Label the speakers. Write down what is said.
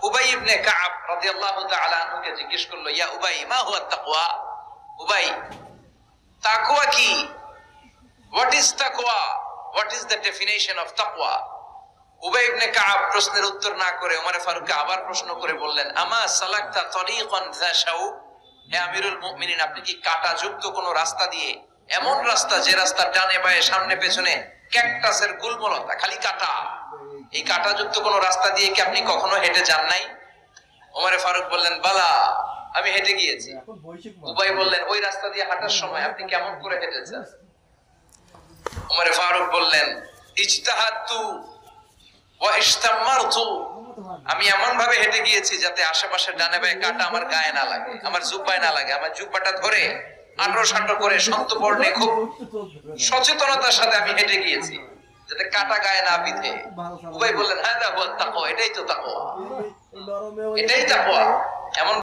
Speaker 1: উবাই ইবনে কাব রাদিয়াল্লাহু তাআলা আনহুকে জিজ্ঞেস করলো, ইয়া উবাই মা হুয়া তাকওয়া? উবাই, তাকওয়া কি? হোয়াট ইজ তাকওয়া? What is the definition of তাকওয়া? উবাই ইবনে কাব প্রশ্নের উত্তর না করে ওমর ফারুককে আবার প্রশ্ন করে বললেন, আমা সালাকতা তরিকান যা শাউক? হে আমিরুল মুমিনিন, আপনি কি কাঁটাযুক্ত কোন রাস্তা দিয়ে, এমন রাস্তা যে রাস্তার ডানে বায়ে সামনে পেছনে ক্যাকটাসের গুলমলতা, খালি কাঁটা, এই কাঁটাযুক্ত কোন রাস্তা দিয়ে কি আপনি কখনো হেঁটে যান নাই? ওমর ফারুক বললেন, বালা, আমি হেঁটে গিয়েছি। উবাই বললেন, ওই রাস্তা দিয়ে হাঁটার সময় আপনি কেমন করে হেঁটেছেন? ওমর ফারুক বললেন, ইজতাহাদতু ওয়া ইশতামারতু, আমি এমন ভাবে হেঁটে গিয়েছি যাতে আশেপাশে ডানে বায়ে কাঁটা আমার গায়ে না লাগে, আমার জুব্বায় না লাগে, আমার জুব্বাটা ধরে আঁটো সাঁটো করে সন্তপর্ণে খুব সচেতনতার সাথে আমি হেঁটে গিয়েছি যাতে কাঁটা গায়ে না বিঁধে। উবাই বললেন, হ্যাঁ দেখো তাকওয়া, এটাই তো তাকওয়া, এটাই তাকওয়া। এমন